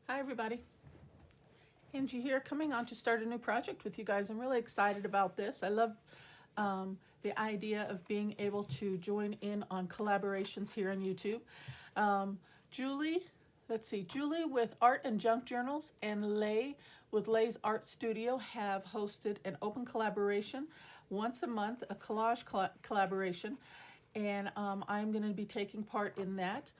Hi everybody, Angie here, coming on to start a new project with you guys. I'm really excited about this. I love the idea of being able to join in on collaborations here on YouTube. Julie with Art and Junk Journals and Leigh with Leigh's Art Studio have hosted an open collaboration once a month, a collage collaboration, and I'm going to be taking part in that.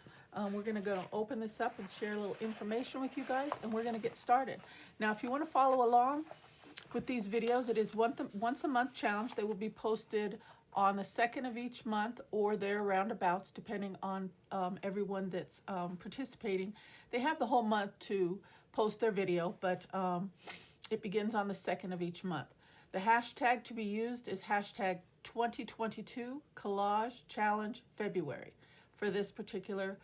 We're going to go open this up and share a little information with you guys, and we're going to get started. Now, if you want to follow along with these videos, it is once a month challenge. They will be posted on the 2nd of each month or their roundabouts, depending on everyone that's participating. They have the whole month to post their video, but it begins on the 2nd of each month. The hashtag to be used is hashtag 2022 Collage Challenge February for this particular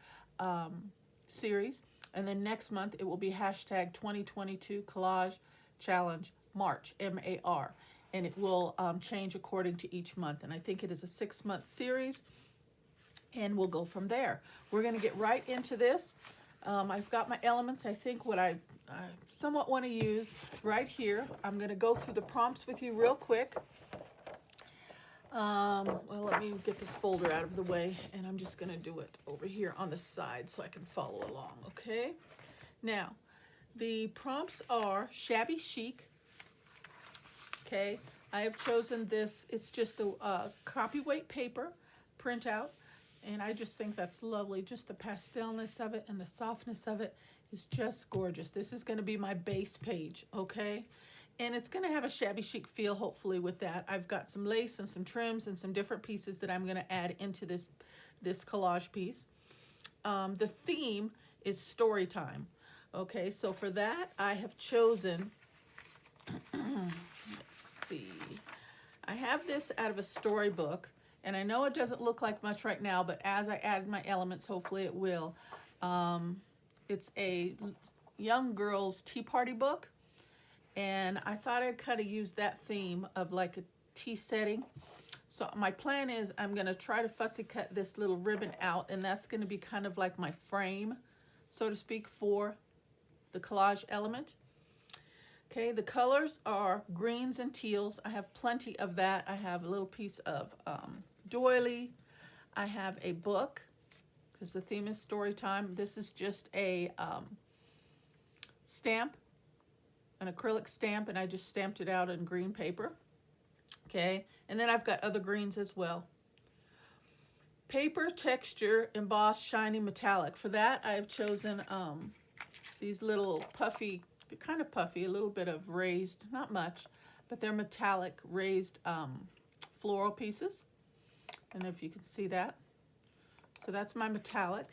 series. And then next month it will be hashtag 2022 Collage Challenge March, M-A-R. And it will change according to each month. And I think it is a 6-month series, and we'll go from there. We're going to get right into this. I've got my elements. I think what I somewhat want to use right here. I'm going to go through the prompts with you real quick. Well, let me get this folder out of the way, and I'm just going to do it over here on the side so I can follow along, okay? Now, the prompts are shabby chic. Okay, I have chosen this. It's just a copyweight paper printout, and I just think that's lovely. Just the pastelness of it and the softness of it is just gorgeous. This is going to be my base page, okay? And it's going to have a shabby chic feel, hopefully, with that. I've got some lace and some trims and some different pieces that I'm going to add into this collage piece. The theme is story time. Okay, so for that, I have chosen, let's see, I have this out of a storybook, and I know it doesn't look like much right now, but as I add my elements, hopefully it will. It's a young girl's tea party book. And I thought I'd kind of use that theme of like a tea setting. So my plan is I'm going to try to fussy cut this little ribbon out, and that's going to be kind of like my frame, so to speak, for the collage element. Okay, the colors are greens and teals. I have plenty of that. I have a little piece of doily. I have a book, because the theme is story time. This is just a stamp, an acrylic stamp, and I just stamped it out in green paper. Okay, and then I've got other greens as well. Paper texture, embossed, shiny, metallic. For that, I have chosen these little puffy, they're kind of puffy, a little bit of raised, not much, but they're metallic raised floral pieces. I don't know if you can see that. So that's my metallic.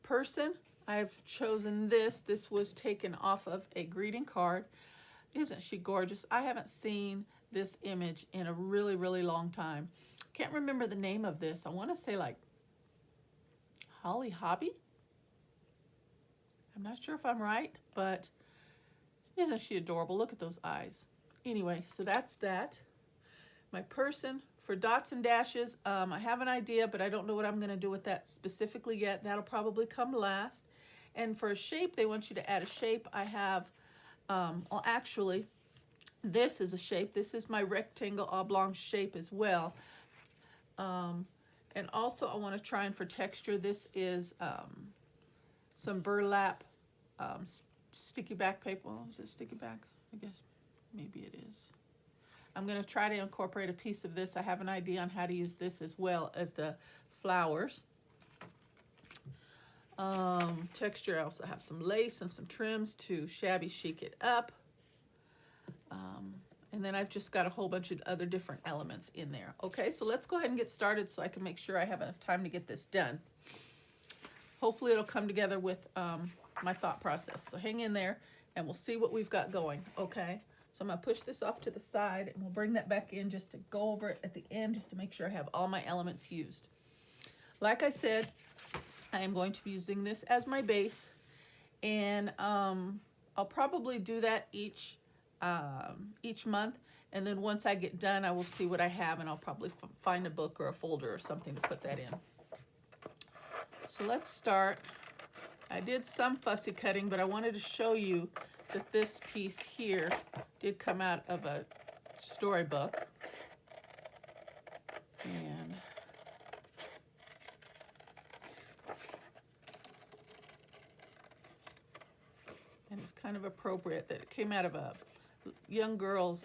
Person, I've chosen this. This was taken off of a greeting card. Isn't she gorgeous? I haven't seen this image in a really, really long time. Can't remember the name of this. I want to say like Holly Hobby. I'm not sure if I'm right, but isn't she adorable? Look at those eyes. Anyway, so that's that. My person, for dots and dashes, I have an idea, but I don't know what I'm going to do with that specifically yet. That'll probably come last. And for a shape, they want you to add a shape. I have, well, actually, this is a shape. This is my rectangle oblong shape as well. And also, I want to try and for texture, this is some burlap sticky back paper. Well, is it sticky back? I guess maybe it is. I'm going to try to incorporate a piece of this. I have an idea on how to use this as well as the flowers. Texture, I also have some lace and some trims to shabby chic it up. And then I've just got a whole bunch of other different elements in there. Okay, so let's go ahead and get started so I can make sure I have enough time to get this done. Hopefully it'll come together with my thought process. So hang in there and we'll see what we've got going, okay? So I'm gonna push this off to the side, and we'll bring that back in just to go over it at the end, just to make sure I have all my elements used. Like I said, I am going to be using this as my base, and I'll probably do that each month, and then once I get done, I will see what I have, and I'll probably find a book or a folder or something to put that in. So let's start I did some fussy cutting, but I wanted to show you that this piece here did come out of a storybook. And it's kind of appropriate that it came out of a young girl's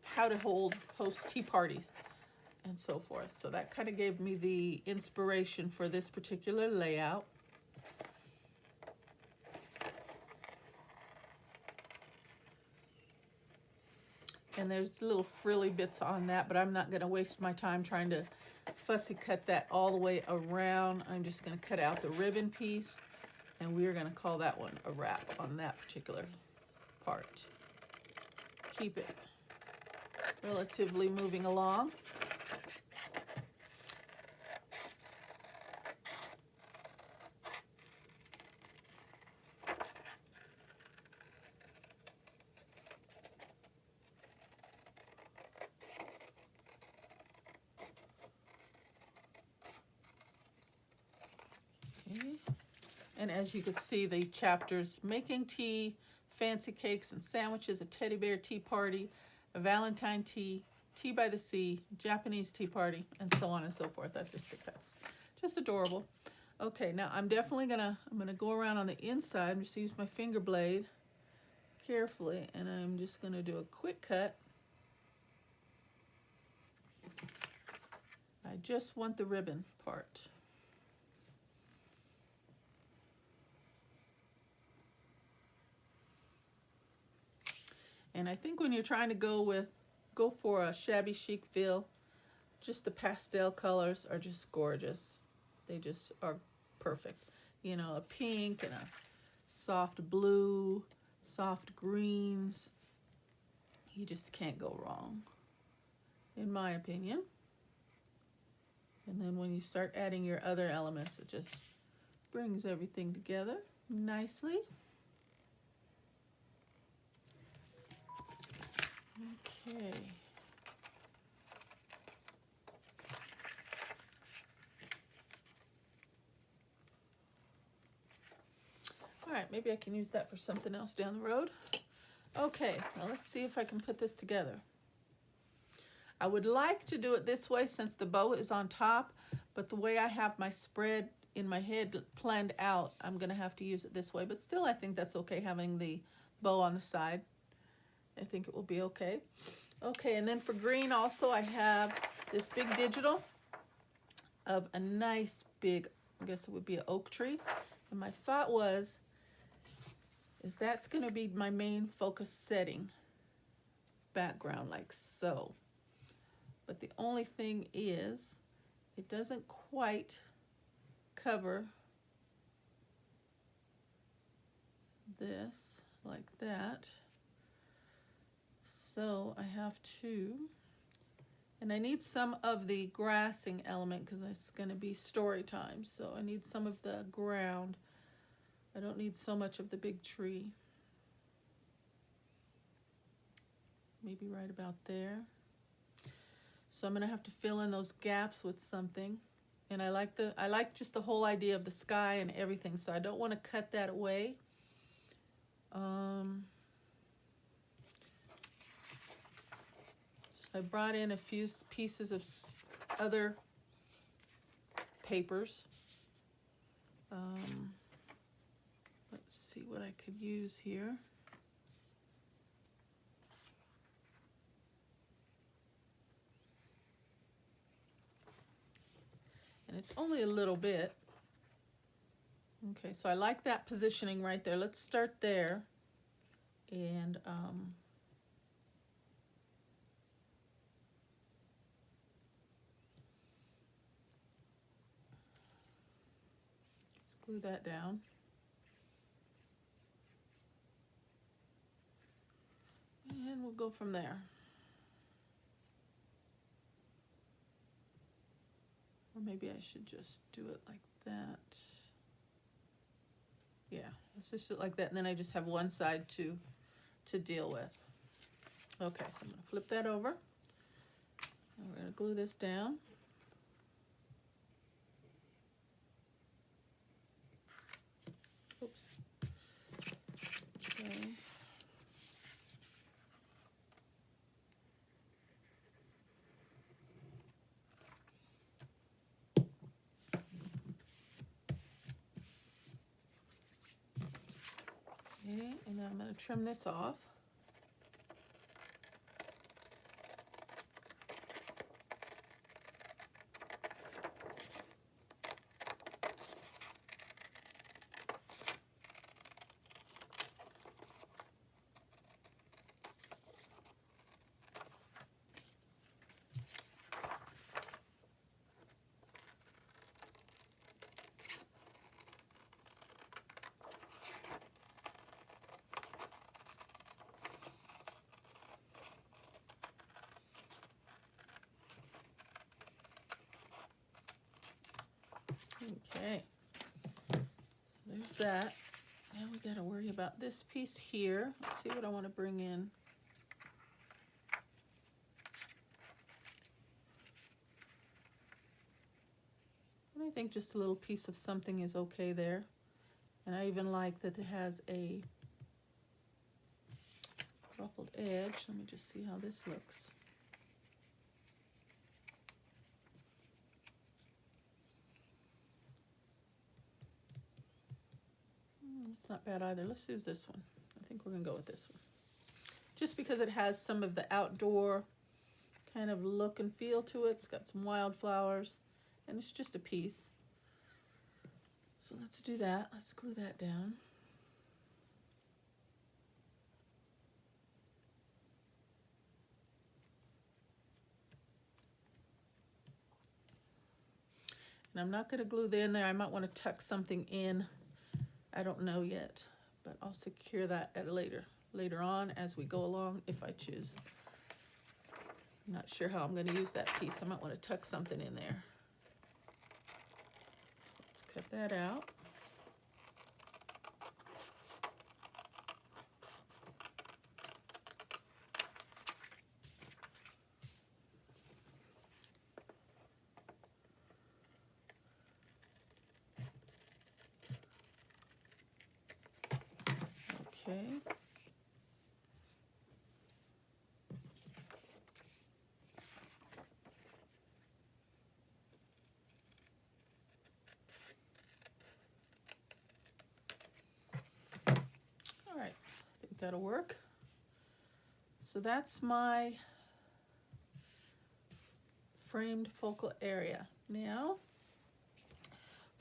how to host tea parties and so forth. So that kind of gave me the inspiration for this particular layout. And there's little frilly bits on that, but I'm not going to waste my time trying to fussy cut that all the way around. I'm just going to cut out the ribbon piece, and we're going to call that one a wrap on that particular part. Keep it relatively moving along. Okay. And as you can see, the chapters: making tea, fancy cakes and sandwiches, a teddy bear tea party, a Valentine tea, tea by the sea, Japanese tea party, and so on and so forth. That's just adorable. Okay, now I'm gonna go around on the inside. I'm just use my finger blade carefully, and I'm just gonna do a quick cut. I just want the ribbon part. And I think when you're trying to go for a shabby chic feel, just the pastel colors are just gorgeous. They just are perfect. You know, a pink and a soft blue, soft greens. You just can't go wrong, in my opinion. And then when you start adding your other elements, it just brings everything together nicely. Okay. All right, maybe I can use that for something else down the road. Okay, now let's see if I can put this together. I would like to do it this way since the bow is on top, but the way I have my spread in my head planned out, I'm gonna have to use it this way. But still, I think that's okay having the bow on the side. I think it will be okay. Okay, and then for green also, I have this big digital of a nice big, I guess it would be an oak tree. And my thought is that's going to be my main focus setting background, like so. But the only thing is, it doesn't quite cover this like that. So I have to, and I need some of the grassing element because it's going to be story time. So I need some of the ground. I don't need so much of the big tree. Maybe right about there. So I'm going to have to fill in those gaps with something. And I like just the whole idea of the sky and everything. So I don't want to cut that away. I brought in a few pieces of other papers. Let's see what I could use here. And it's only a little bit. Okay, so I like that positioning right there. Let's start there. And glue that down. And we'll go from there. Or maybe I should just do it like that. Yeah, let's just do it like that. And then I just have one side to deal with. Okay, so I'm going to flip that over. And we're going to glue this down. Okay, and then I'm going to trim this off. Okay, so there's that. Now we got to worry about this piece here. Let's see what I want to bring in. I think just a little piece of something is okay there. And I even like that it has a ruffled edge. Let me just see how this looks. It's not bad either. Let's use this one. I think we're going to go with this one. Just because it has some of the outdoor kind of look and feel to it. It's got some wildflowers, and it's just a piece. So let's do that. Let's glue that down. And I'm not going to glue that in there. I might want to tuck something in. I don't know yet, but I'll secure that at later on as we go along if I choose. I'm not sure how I'm going to use that piece. I might want to tuck something in there. Let's cut that out. Okay. All right, I think that'll work. So that's my framed focal area. Now,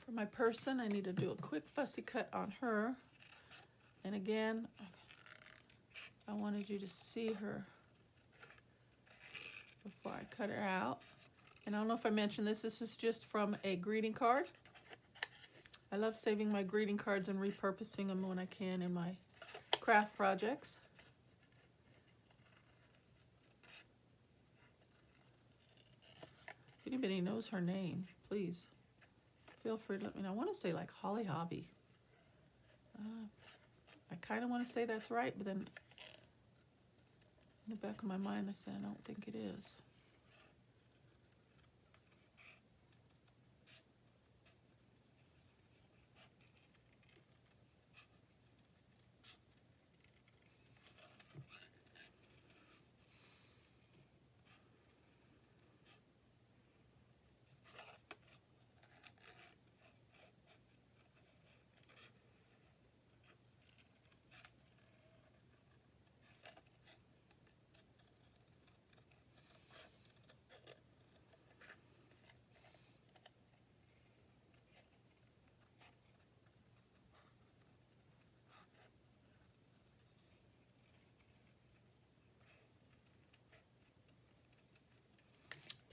for my person, I need to do a quick fussy cut on her. And again, I wanted you to see her before I cut her out. And I don't know if I mentioned this, this is just from a greeting card. I love saving my greeting cards and repurposing them when I can in my craft projects. If anybody knows her name, please feel free to let me know. I want to say like Holly Hobby. I kind of want to say that's right, but then in the back of my mind I said I don't think it is.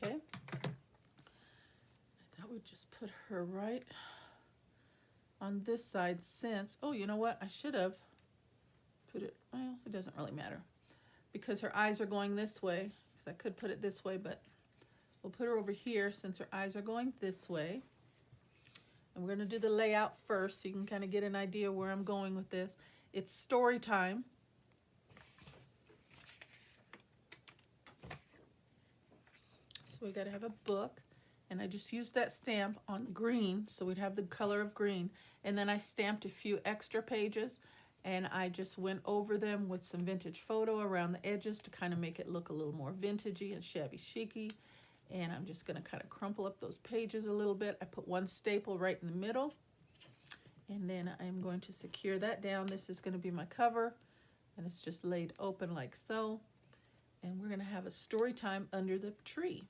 Okay. I thought we'd just put her right on this side since, oh, you know what? I should have put it, well, it doesn't really matter because her eyes are going this way. Because I could put it this way, but we'll put her over here since her eyes are going this way. And we're going to do the layout first so you can kind of get an idea where I'm going with this. It's story time. So we got to have a book, and I just used that stamp on green so we'd have the color of green, and then I stamped a few extra pages and I just went over them with some vintage photo around the edges to kind of make it look a little more vintagey and shabby chicy. And I'm just going to kind of crumple up those pages a little bit. I put one staple right in the middle, And then I'm going to secure that down. This is going to be my cover, and it's just laid open like so. And we're going to have a story time under the tree.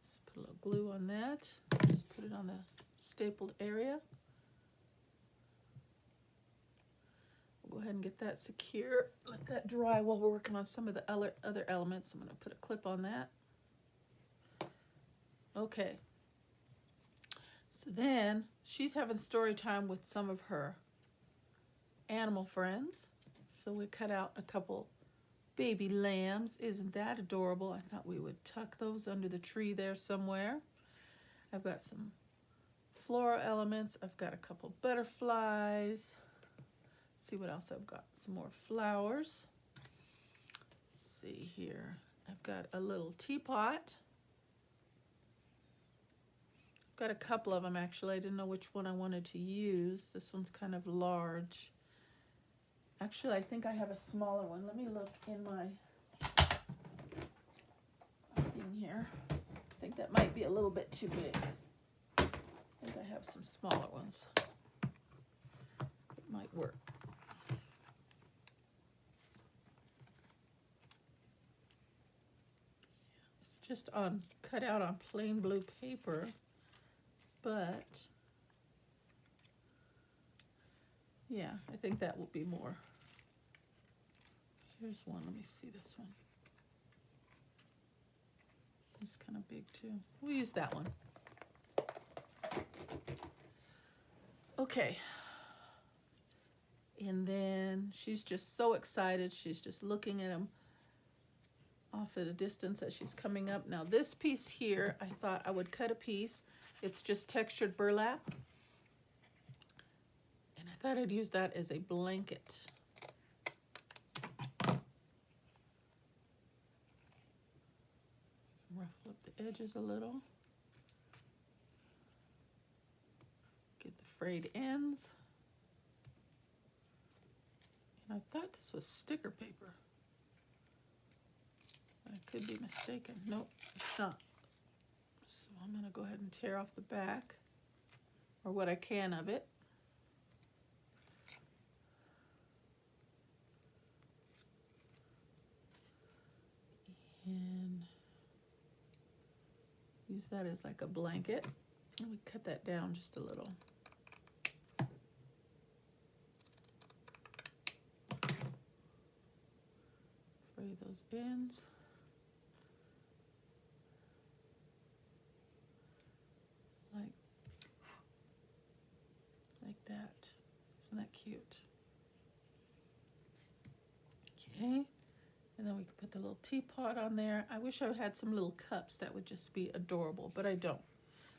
Just put a little glue on that. Just put it on the stapled area. We'll go ahead and get that secure. Let that dry while we're working on some of the other elements. I'm going to put a clip on that. Okay. So then she's having story time with some of her animal friends. So we cut out a couple baby lambs. Isn't that adorable? I thought we would tuck those under the tree there somewhere. I've got some floral elements. I've got a couple butterflies. Let's see what else I've got. Some more flowers. Let's see here. I've got a little teapot. I've got a couple of them actually. I didn't know which one I wanted to use. This one's kind of large. Actually, I think I have a smaller one. Let me look in my thing here. I think that might be a little bit too big. I think I have some smaller ones. It might work. It's just cut out on plain blue paper, but yeah, I think that will be more. Here's one. Let me see this one. It's kind of big too. We'll use that one. Okay. And then she's just so excited. She's just looking at him off at a distance as she's coming up. Now this piece here, I thought I would cut a piece. It's just textured burlap. And I thought I'd use that as a blanket. Ruffle up the edges a little. Get the frayed ends. And I thought this was sticker paper. I could be mistaken. Nope, it's not. So I'm going to go ahead and tear off the back, or what I can of it. And use that as like a blanket. And we cut that down just a little. Fray those ends. Like that. Isn't that cute? Okay. And then we could put the little teapot on there. I wish I had some little cups. That would just be adorable, but I don't.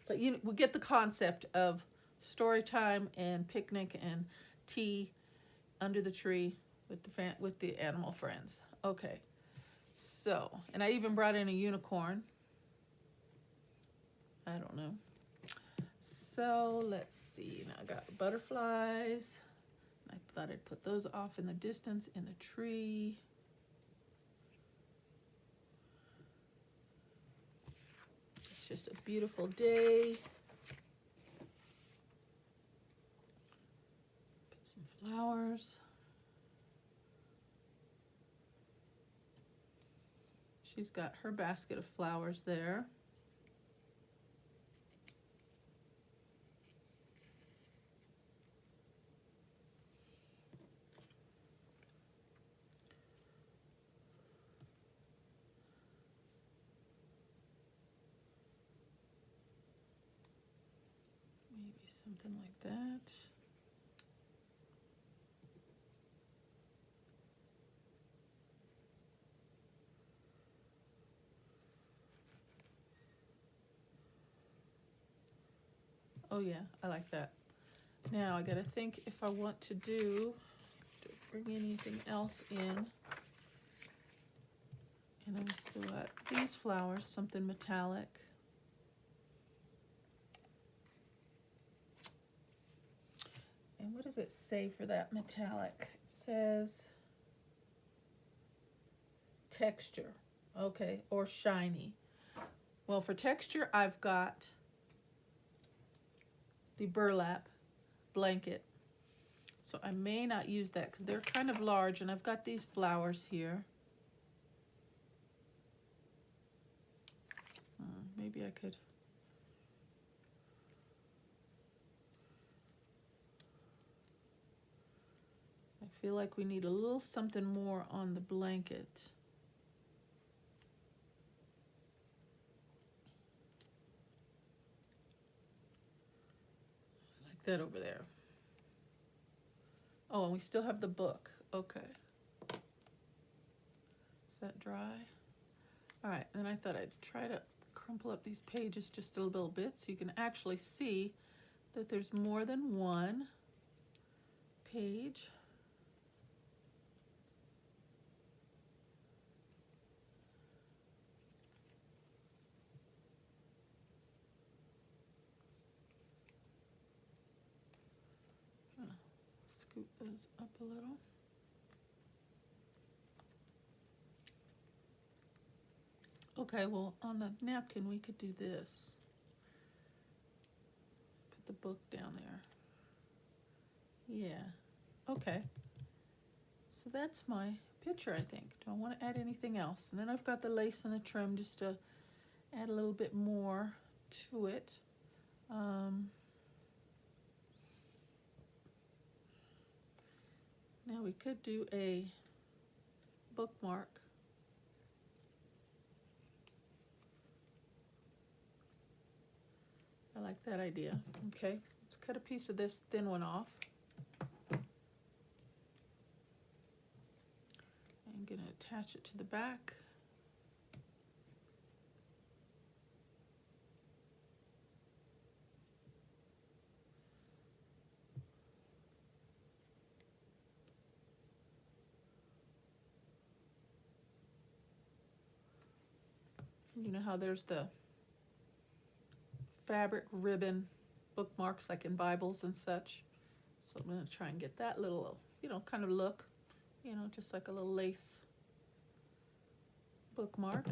But we get the concept of story time and picnic and tea under the tree with the animal friends. Okay. So, and I even brought in a unicorn. I don't know. So let's see. Now I got butterflies. I thought I'd put those off in the distance in the tree. It's just a beautiful day. Put some flowers. She's got her basket of flowers there. Maybe something like that. Oh yeah, I like that. Now I gotta think if I want to bring anything else in. And I'm still got these flowers, something metallic. And what does it say for that metallic? It says texture, okay, or shiny. Well, for texture, I've got the burlap blanket. So I may not use that because they're kind of large, and I've got these flowers here. Maybe I could. I feel like we need a little something more on the blanket. I like that over there. Oh, and we still have the book. Okay. Is that dry? All right, and then I thought I'd try to crumple up these pages just a little bit so you can actually see that there's more than one page. Scoop those up a little. Okay, well, on the napkin we could do this. Put the book down there. Yeah, okay. So that's my picture, I think. Do I want to add anything else? And then I've got the lace and the trim just to add a little bit more to it. Now we could do a bookmark. I like that idea. Okay, let's cut a piece of this thin one off. I'm going to attach it to the back. You know how there's the fabric ribbon bookmarks like in Bibles and such. So I'm going to try and get that little, kind of look, just like a little lace bookmark.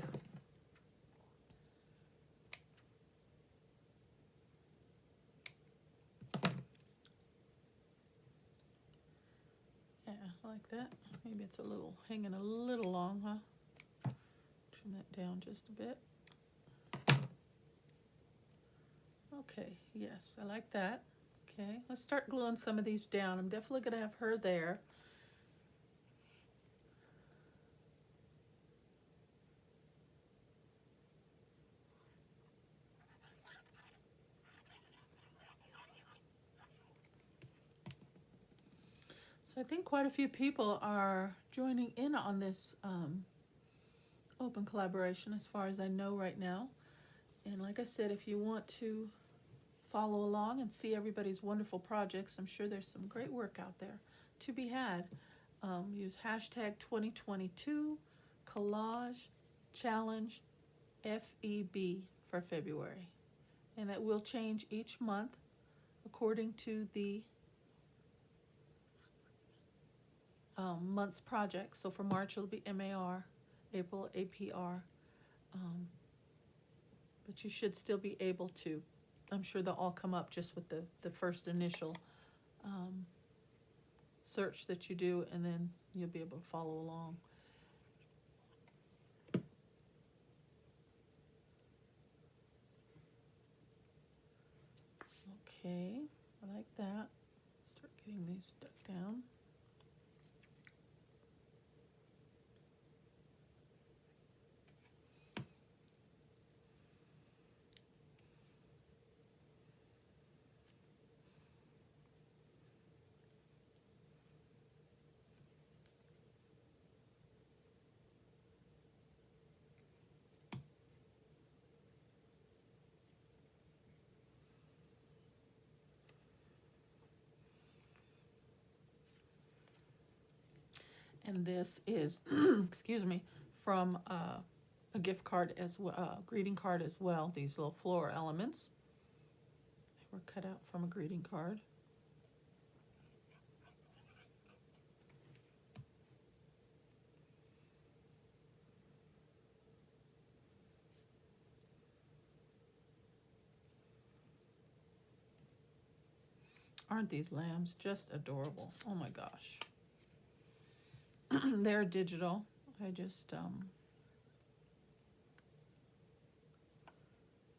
Yeah, I like that. Maybe it's hanging a little long, huh? Trim that down just a bit. Okay, yes, I like that. Okay, let's start gluing some of these down. I'm definitely going to have her there. So I think quite a few people are joining in on this open collaboration as far as I know right now. And like I said, if you want to follow along and see everybody's wonderful projects, I'm sure there's some great work out there to be had. Use hashtag 2022 collage challenge FEB for February. And that will change each month according to the month's project. So for March it'll be MAR, April APR, but you should still be able to. I'm sure they'll all come up just with the first initial search that you do, and then you'll be able to follow along. Okay, I like that. Start getting these stuck down. And this is, excuse me, from a gift card as well, greeting card as well. These little floral elements, they were cut out from a greeting card. Aren't these lambs just adorable? Oh my gosh. They're digital. I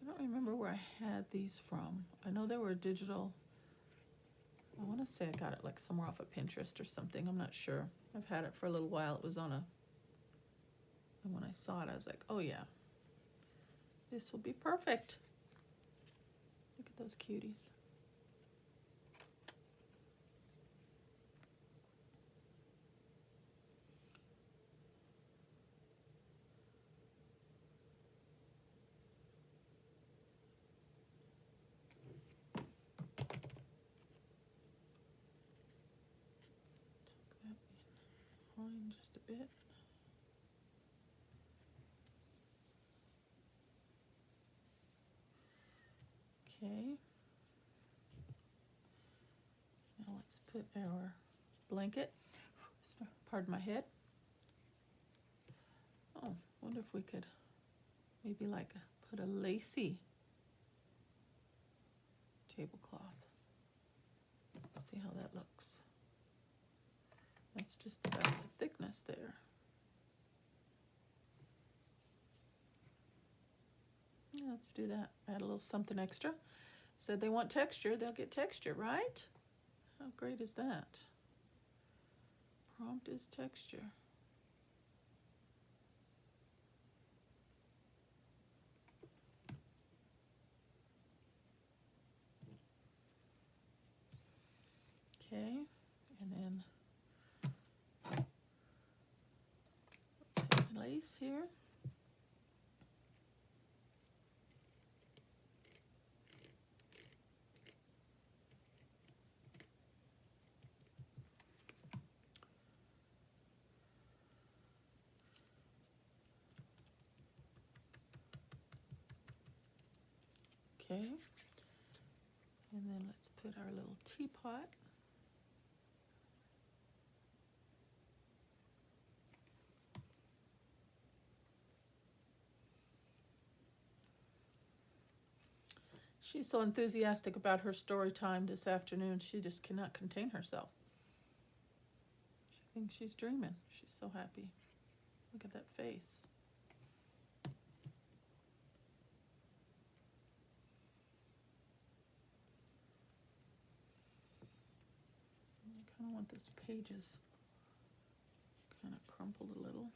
don't remember where I had these from. I know they were digital. I want to say I got it like somewhere off of Pinterest or something. I'm not sure. I've had it for a little while. It was on a, and when I saw it, I was like, oh yeah, this will be perfect. Look at those cuties. Line just a bit. Okay. Now let's put our blanket. Pardon my head. Oh, wonder if we could maybe like put a lacy tablecloth. See how that looks. That's just about the thickness there. Yeah, let's do that. Add a little something extra. Said they want texture, they'll get texture, right? How great is that? Prompt is texture. Okay, and then lace here. Okay, and then let's put our little teapot. She's so enthusiastic about her story time this afternoon, she just cannot contain herself. She thinks she's dreaming. She's so happy. Look at that face. I kind of want those pages kind of crumpled a little.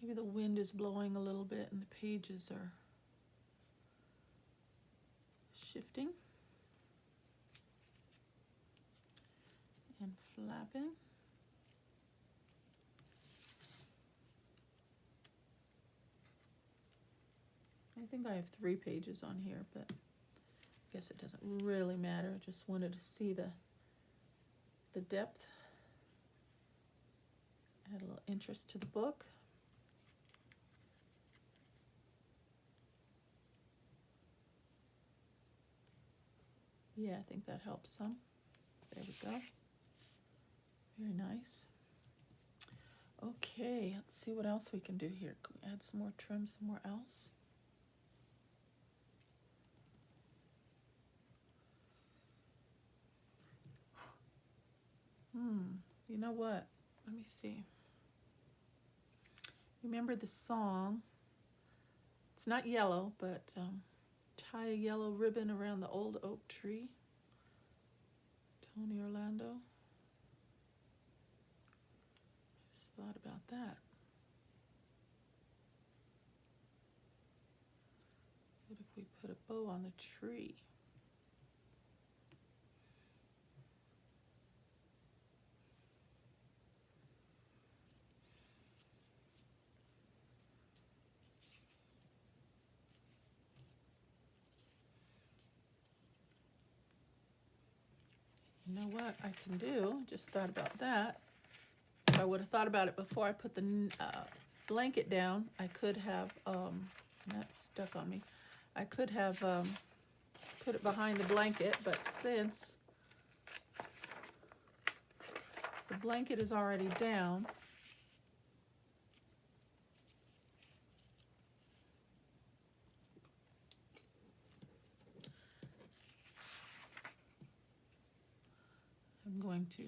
Maybe the wind is blowing a little bit and the pages are shifting and flapping. I think I have 3 pages on here, but I guess it doesn't really matter. I just wanted to see the depth, add a little interest to the book. Yeah, I think that helps some. There we go. Very nice. Okay, let's see what else we can do here. Can we add some more trim somewhere else? You know what? Let me see. Remember the song? It's not yellow, but tie a yellow ribbon around the old oak tree. Tony Orlando. Just thought about that. What if we put a bow on the tree? You know what I can do? Just thought about that. If I would have thought about it before I put the blanket down, I could have, that's stuck on me. I could have put it behind the blanket, but since the blanket is already down, I'm going to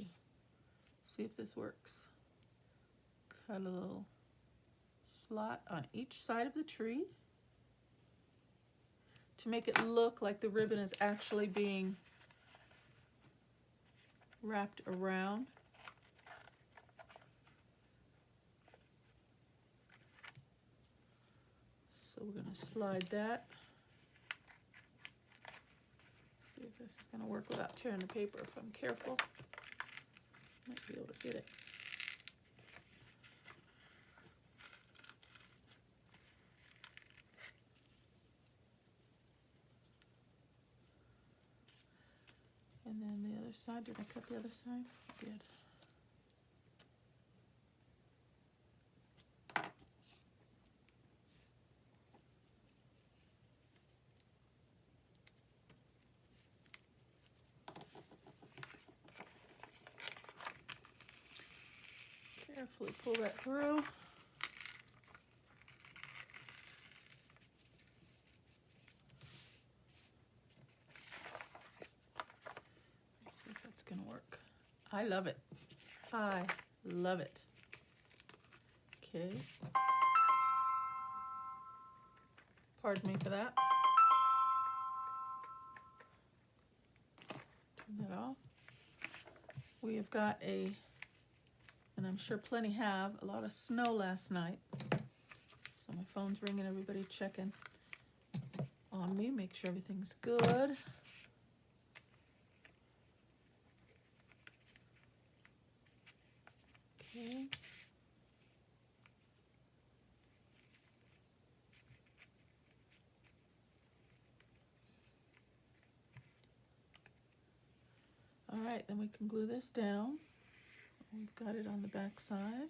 see if this works. Cut a little slot on each side of the tree to make it look like the ribbon is actually being wrapped around. So we're going to slide that. See if this is going to work without tearing the paper if I'm careful. Might be able to get it. And then the other side, did I cut the other side? I did. Carefully pull that through. Let's see if that's gonna work. I love it. I love it. Okay. Pardon me for that. Turn that off. We have got a, and I'm sure plenty have, a lot of snow last night. So my phone's ringing, everybody checking on me, make sure everything's good. Okay. All right, then we can glue this down. We've got it on the back side.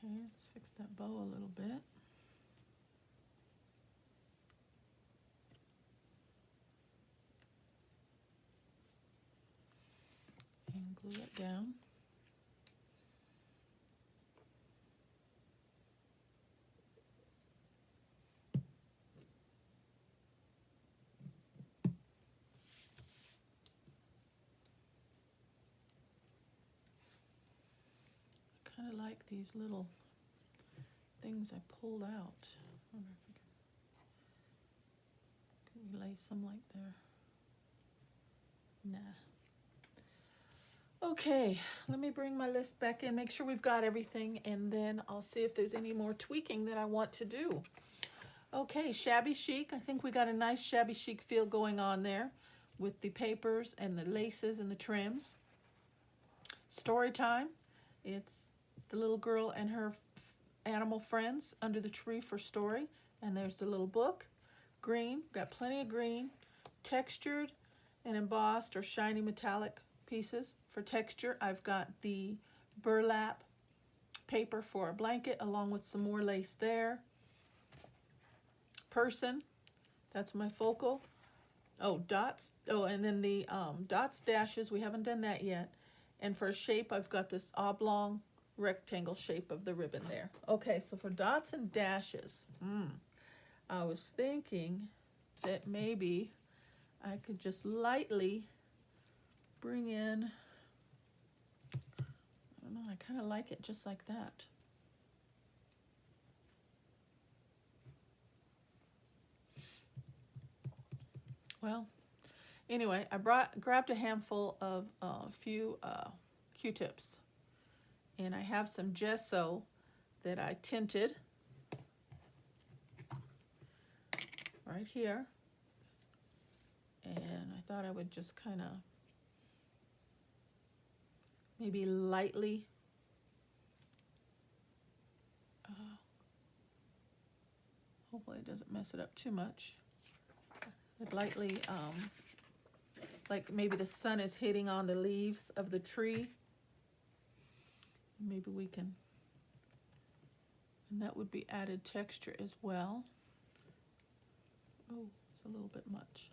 Okay, let's fix that bow a little bit. And glue it down. I kind of like these little things I pulled out. I wonder if I can lay some like there. Nah. Okay, let me bring my list back in, make sure we've got everything, and then I'll see if there's any more tweaking that I want to do. Okay, shabby chic. I think we got a nice shabby chic feel going on there with the papers and the laces and the trims. Story time. It's the little girl and her animal friends under the tree for story, and there's the little book. Green, got plenty of green, textured and embossed or shiny metallic pieces. For texture, I've got the burlap paper for a blanket along with some more lace there. Person, that's my focal. Oh, dots. Oh, and then the dots, dashes, we haven't done that yet. And for a shape, I've got this oblong rectangle shape of the ribbon there. Okay, so for dots and dashes, I was thinking that maybe I could just lightly bring in, I don't know, I kind of like it just like that. Well, anyway, I grabbed a handful of a few Q-tips, and I have some gesso that I tinted right here. And I thought I would just kind of maybe lightly hopefully it doesn't mess it up too much. I'd lightly, like maybe the sun is hitting on the leaves of the tree. Maybe we can, and that would be added texture as well. Oh, it's a little bit much.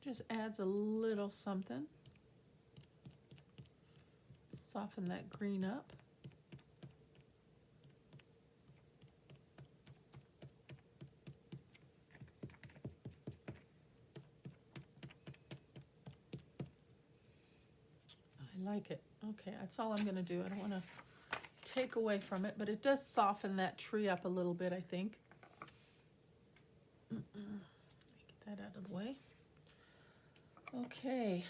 Just adds a little something. Soften that green up. I like it. Okay, that's all I'm going to do. I don't want to take away from it, but it does soften that tree up a little bit, I think. Get that out of the way. Okay,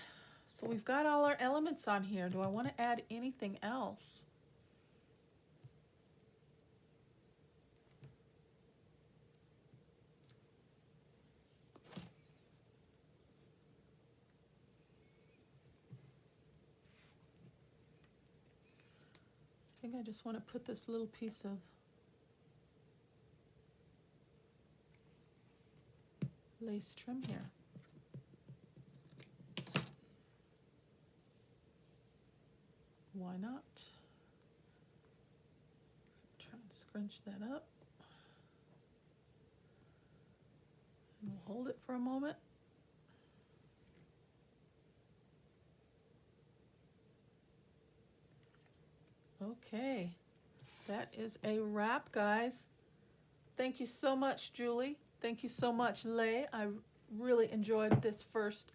so we've got all our elements on here. Do I want to add anything else? I think I just want to put this little piece of lace trim here. Why not? Try and scrunch that up. And we'll hold it for a moment. Okay, that is a wrap, guys. Thank you so much, Julie. Thank you so much, Leigh. I really enjoyed this first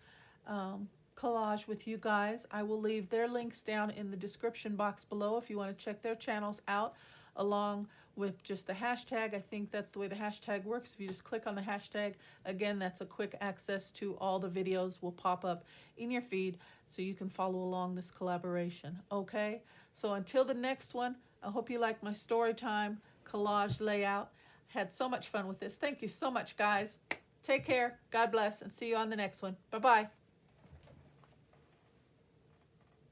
collage with you guys. I will leave their links down in the description box below if you want to check their channels out, along with just the hashtag. I think that's the way the hashtag works. If you just click on the hashtag, again, that's a quick access to all the videos will pop up in your feed so you can follow along this collaboration. Okay, so until the next one, I hope you like my story time collage layout. Had so much fun with this. Thank you so much, guys. Take care. God bless, and see you on the next one. Bye-bye.